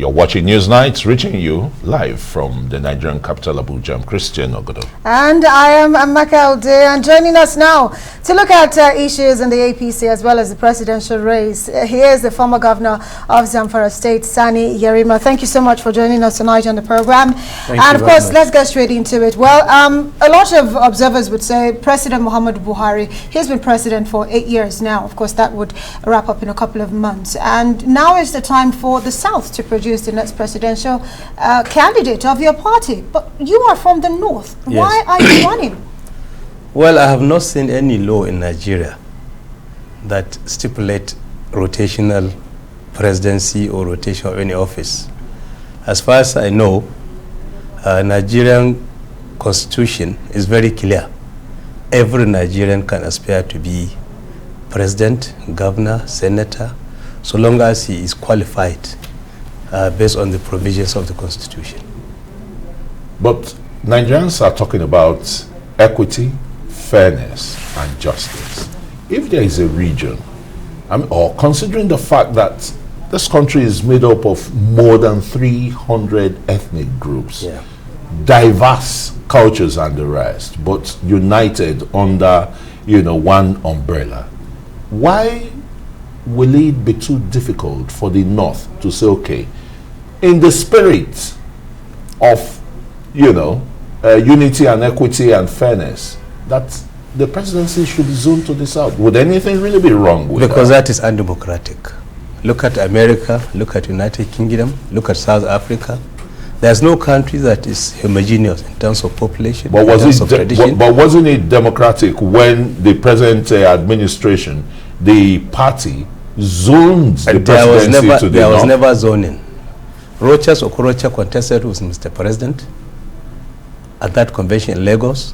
You're watching Newsnight, reaching you live from the Nigerian capital, Abuja. I'm Christian Ogodo. And I am Amaka Ode, and joining us now to look at issues in the APC as well as the presidential race. Here is the former governor of Zamfara State, Sani Yerima. Thank you so much for joining us tonight on the program. And of course, let's get straight into it. Well, a lot of observers would say President Muhammad Buhari, he's been president for 8 years now. Of course, that would wrap up in a couple of months. And now is the time for the South to produce the next presidential candidate of your party. But you are from the North. Yes. Why are you running? Well, I have not seen any law in Nigeria that stipulate rotational presidency or rotation of any office. As far as I know, Nigerian constitution is very clear. Every Nigerian can aspire to be president, governor, senator, so long as he is qualified based on the provisions of the constitution. But Nigerians are talking about equity, fairness, and justice. If there is a region, or considering the fact that this country is made up of more than 300 ethnic groups, diverse cultures and the rest, but united under, one umbrella, why will it be too difficult for the North to say, okay, in the spirit of, unity and equity and fairness, that the presidency should be zoned to the South? Would anything really be wrong with Because that is undemocratic. Look at America, look at United Kingdom, look at South Africa. There's no country that is homogeneous in terms of population, but wasn't it democratic when the present administration, the party, zoned the presidency to the North? There was never zoning. Rochas Okorocha contested with Mr. President at that convention in Lagos,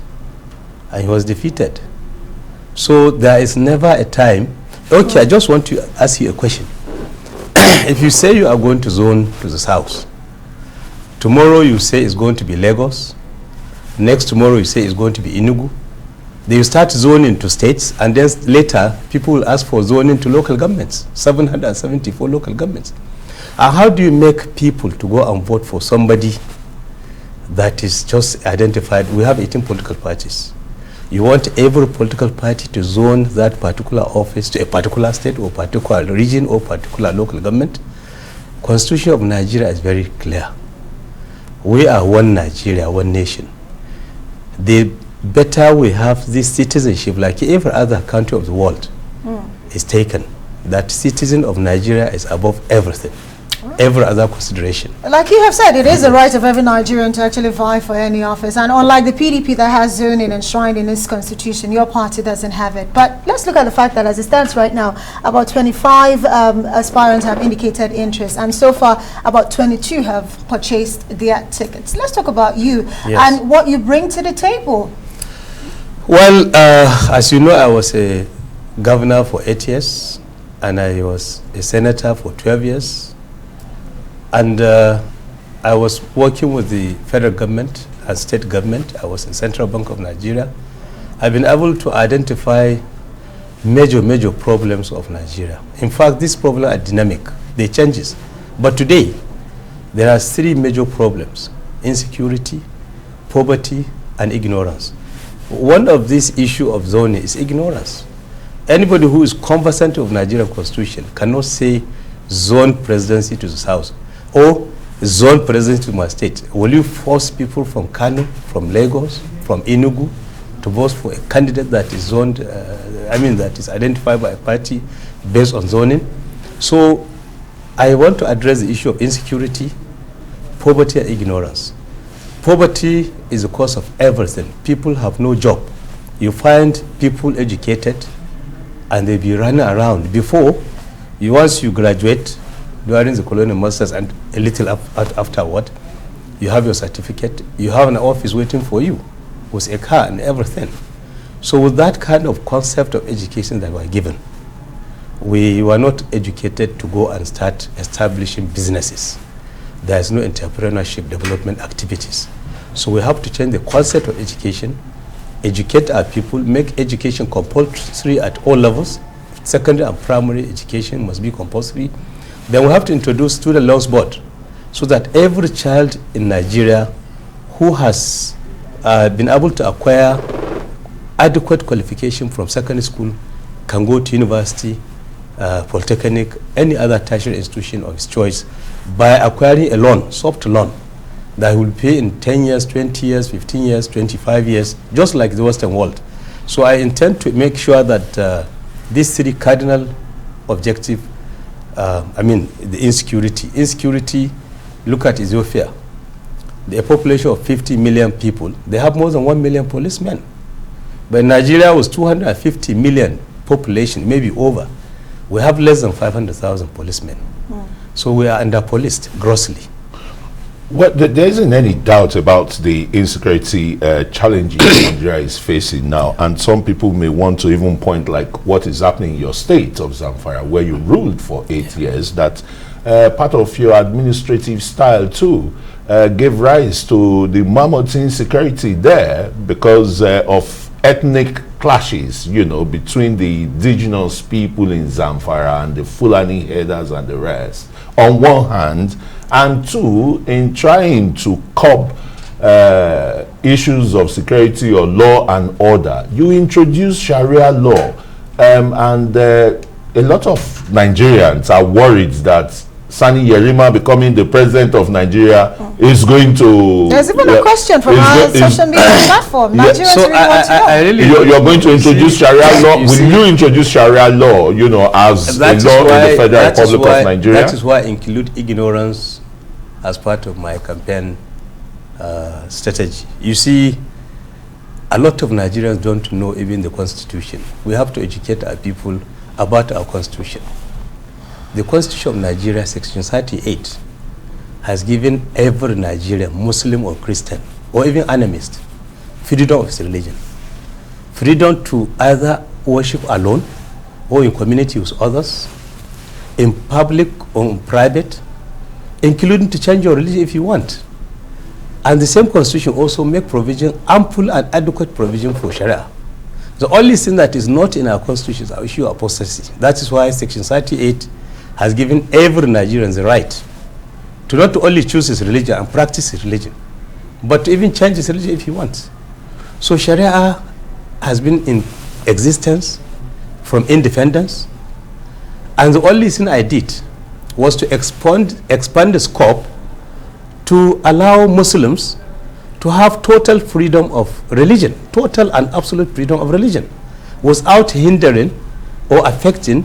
and he was defeated. So there is never a time. Okay, I just want to ask you a question. If you say you are going to zone to the South, tomorrow you say it's going to be Lagos, next tomorrow you say it's going to be Enugu, then you start zoning to states, and then later people will ask for zoning to local governments, 774 local governments. How do you make people to go and vote for somebody that is just identified? We have 18 political parties. You want every political party to zone that particular office to a particular state or particular region or particular local government? Constitution of Nigeria is very clear. We are one Nigeria, one nation. The better we have this citizenship, like every other country of the world is taken, that citizen of Nigeria is above everything, every other consideration. Like you have said, it is the right of every Nigerian to actually vie for any office. And unlike the PDP that has zoning enshrined in its constitution, your party doesn't have it. But let's look at the fact that as it stands right now, about 25 aspirants have indicated interest. And so far, about 22 have purchased their tickets. Let's talk about you and what you bring to the table. Well, as you know, I was a governor for 8 years, and I was a senator for 12 years. And I was working with the federal government and state government. I was in Central Bank of Nigeria. I've been able to identify major problems of Nigeria. In fact, these problems are dynamic. They changes. But today, there are 3 major problems: insecurity, poverty, and ignorance. One of these issues of zoning is ignorance. Anybody who is conversant of Nigerian constitution cannot say zone presidency to the South or zone presidency to my state. Will you force people from Kano, from Lagos, from Enugu to vote for a candidate that is zoned, that is identified by a party based on zoning? So I want to address the issue of insecurity, poverty, and ignorance. Poverty is the cause of everything. People have no job. You find people educated and they be running around. Before, once you graduate during the colonial masters and a little afterward, you have your certificate, you have an office waiting for you with a car and everything. So with that kind of concept of education that we are given, we were not educated to go and start establishing businesses. There is no entrepreneurship development activities. So we have to change the concept of education, educate our people, make education compulsory at all levels. Secondary and primary education must be compulsory. Then we have to introduce student loans board. so that every child in Nigeria who has been able to acquire adequate qualification from secondary school can go to university, polytechnic, any other tertiary institution of his choice by acquiring a loan, soft loan, that will pay in 10 years, 20 years, 15 years, 25 years, just like the Western world. So I intend to make sure that these three cardinal objectives, the insecurity, look at Ethiopia. The population of 50 million people, they have more than 1 million policemen. But Nigeria was 250 million population, maybe over. We have less than 500,000 policemen. So we are under-policed grossly. Well, there isn't any doubt about the insecurity challenges Nigeria is facing now, and some people may want to even point like what is happening in your state of Zamfara, where you ruled for 8 years, that part of your administrative style too gave rise to the mammoth insecurity there because of ethnic clashes, you know, between the indigenous people in Zamfara and the Fulani herders and the rest, on one hand, and two, in trying to curb issues of security or law and order, you introduce Sharia law, and a lot of Nigerians are worried that Sani Yerima becoming the president of Nigeria is going to... There's even a question from our social media platform. Nigerians so really want to know. really you're going to introduce Sharia law? Will you introduce Sharia law, you know, as a law in the Federal Republic of Nigeria? That is why I include ignorance as part of my campaign strategy. You see, a lot of Nigerians don't know even the Constitution. We have to educate our people about our Constitution. The Constitution of Nigeria, Section 38, has given every Nigerian, Muslim or Christian, or even animist, freedom of his religion. Freedom to either worship alone or in community with others, in public or in private, including to change your religion if you want. And the same Constitution also make provision, ample and adequate provision for Sharia. The only thing that is not in our Constitution is our issue of apostasy. That is why Section 38 has given every Nigerian the right to not only choose his religion and practice his religion, but to even change his religion if he wants. So Sharia has been in existence from independence, and the only thing I did was to expand the scope to allow Muslims to have total freedom of religion, total and absolute freedom of religion, without hindering or affecting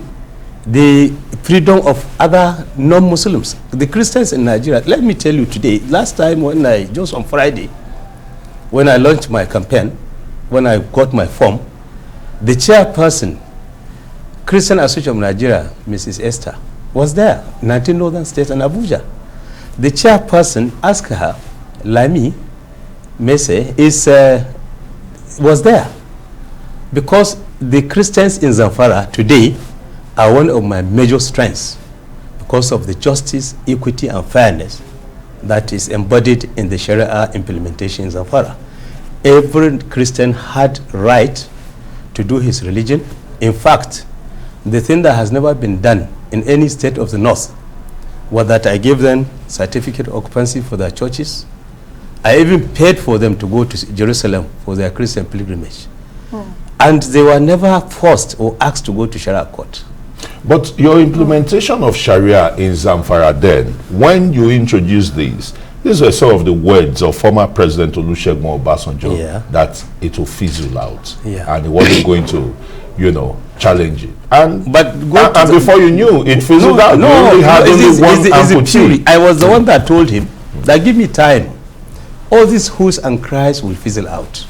the freedom of other non-Muslims. The Christians in Nigeria, let me tell you today, last time just on Friday, when I launched my campaign, when I got my form, the chairperson, Christian Association of Nigeria, Mrs. Esther, was there, 19 Northern States and Abuja. The chairperson asked her, Lami Mese, was there. Because the Christians in Zamfara today are one of my major strengths because of the justice, equity, and fairness that is embodied in the Sharia implementation in Zamfara. Every Christian had right to do his religion. In fact, the thing that has never been done in any state of the North was that I gave them certificate of occupancy for their churches. I even paid for them to go to Jerusalem for their Christian pilgrimage. And they were never forced or asked to go to Sharia court. But your implementation of Sharia in Zamfara then, when you introduced these were some of the words of former President Olusegun Obasanjo, that it will fizzle out. And he wasn't going to, you know, challenge it. And before you knew, it fizzled out. No, you only had only one amputee. I was the one that told him that give me time. All these whoos and cries will fizzle out.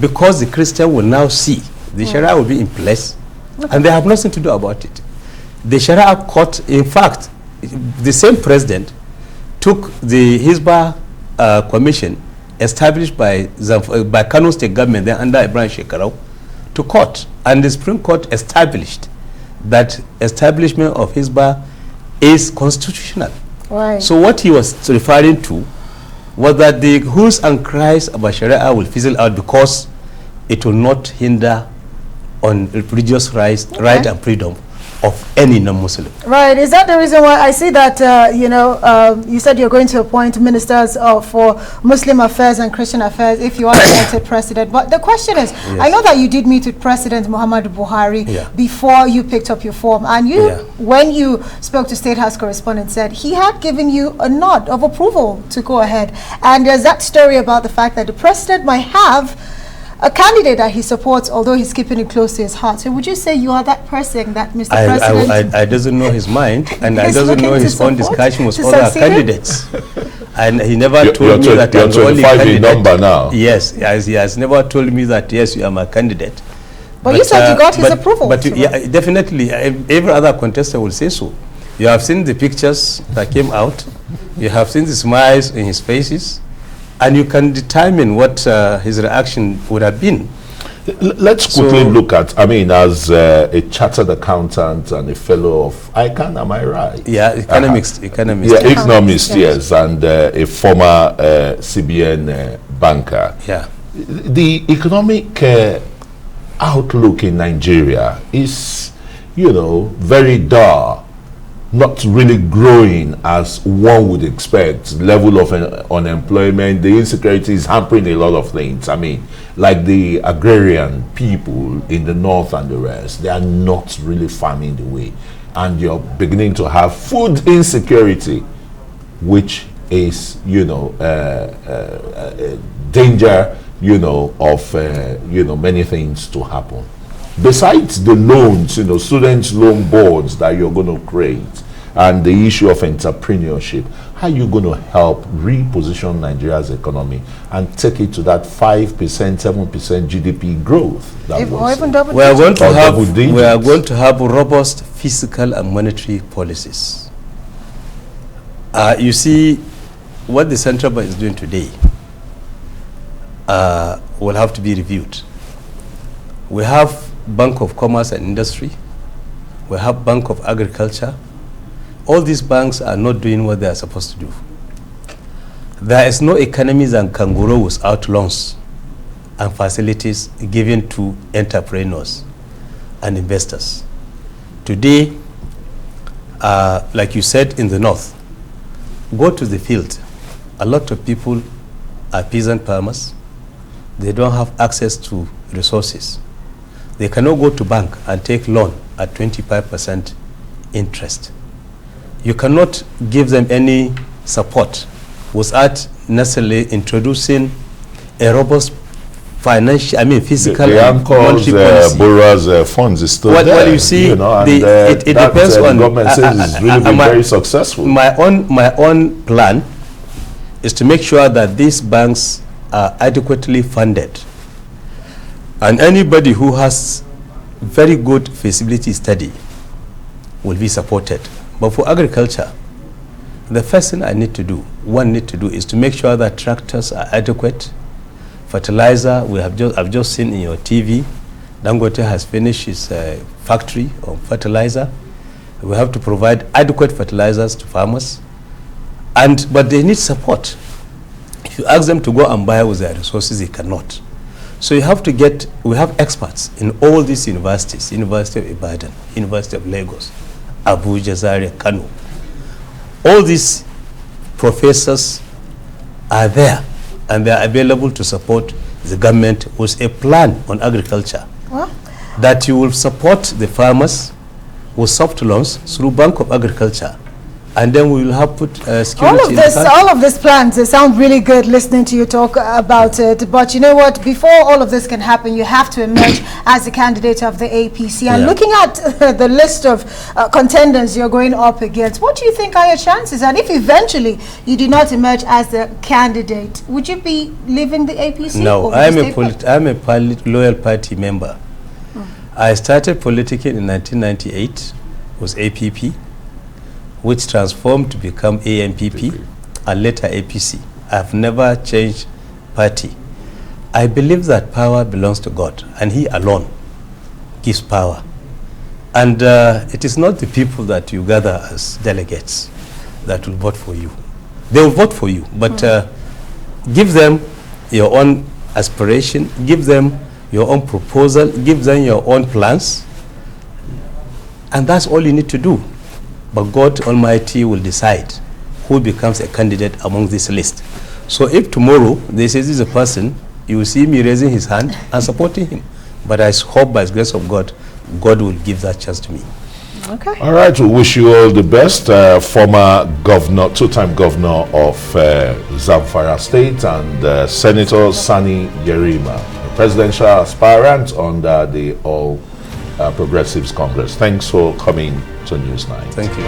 Because the Christian will now see the Sharia will be in place, and they have nothing to do about it. The Sharia court, in fact, the same president took the Hizbah commission established by Kano State government, then under Ibrahim Shekarau, to court. And the Supreme Court established that establishment of Hizbah is constitutional. Right. So what he was referring to was that the whoos and cries about Sharia will fizzle out because it will not hinder on religious rights, right and freedom of any non-Muslim. Right. Is that the reason why I see that, you said you're going to appoint ministers for Muslim affairs and Christian affairs if you are elected president. But the question is, Yes. I know that you did meet with President Muhammadu Buhari before you picked up your form. And you, when you spoke to State House correspondent, said he had given you a nod of approval to go ahead. And there's that story about the fact that the president might have a candidate that he supports, although he's keeping it close to his heart. So would you say you are that person that Mr. President... I doesn't know his mind, and I doesn't know his own discussion with other candidates. And he never told me that I'm the only candidate. Number now. Yes, he has never told me that, yes, you are my candidate. But you said you got his approval. But yeah, definitely, every other contestant will say so. You have seen the pictures that came out. You have seen the smiles in his faces. And you can determine what his reaction would have been. Let's quickly look at, as a chartered accountant and a fellow of ICANN, am I right? Yeah, economist. Yeah, economist, yes, and a former CBN banker. Yeah. The economic outlook in Nigeria is, very dull. Not really growing as one would expect. Level of unemployment, the insecurity is hampering a lot of things. Like the agrarian people in the north and the rest, they are not really farming the way. And you're beginning to have food insecurity, which is, danger, of, many things to happen. Besides the loans, students' loan boards that you're going to create, and the issue of entrepreneurship, how are you going to help reposition Nigeria's economy and take it to that 5%, 7% GDP growth? That or even double we are going to have robust fiscal and monetary policies. You see, what the central bank is doing today will have to be reviewed. We have Bank of Commerce and Industry. We have Bank of Agriculture. All these banks are not doing what they are supposed to do. There is no economy that can grow without loans and facilities given to entrepreneurs and investors. Today, like you said in the north, go to the field. A lot of people are peasant farmers. They don't have access to resources. They cannot go to bank and take loan at 25% interest. You cannot give them any support without necessarily introducing a robust financial, fiscal and monetary policy. Borrowers' funds is still there. Well, you see, it depends on. The government says it's really been very successful. My own plan is to make sure that these banks are adequately funded. And anybody who has very good feasibility study will be supported. But for agriculture, the first thing one need to do is to make sure that tractors are adequate. Fertilizer, I've just seen in your TV, Dangote has finished his factory of fertilizer. We have to provide adequate fertilizers to farmers. But they need support. If you ask them to go and buy with their resources, they cannot. So we have experts in all these universities, University of Ibadan, University of Lagos, Abuja, Zaria, Kano. All these professors are there, and they are available to support the government with a plan on agriculture. What? That you will support the farmers with soft loans through Bank of Agriculture. And then we will have put security. All of these plans, they sound really good listening to you talk about it. But you know what? Before all of this can happen, you have to emerge as a candidate of the APC. And looking at the list of contenders you're going up against, what do you think are your chances? And if eventually you do not emerge as the candidate, would you be leaving the APC? No, I'm a loyal party member. I started politicking in 1998 with APP, which transformed to become ANPP and later APC. I've never changed party. I believe that power belongs to God, and He alone gives power. And it is not the people that you gather as delegates that will vote for you. They will vote for you, but give them your own aspiration, give them your own proposal, give them your own plans. And that's all you need to do. But God Almighty will decide who becomes a candidate among this list. So if tomorrow they say this is a person, you will see me raising his hand and supporting him. But I hope by the grace of God, God will give that chance to me. Okay. All right, we wish you all the best. Former governor, two-time governor of Zamfara State, and Senator Sani Yerima, presidential aspirant under the All Progressives Congress. Thanks for coming to News 9. Thank you.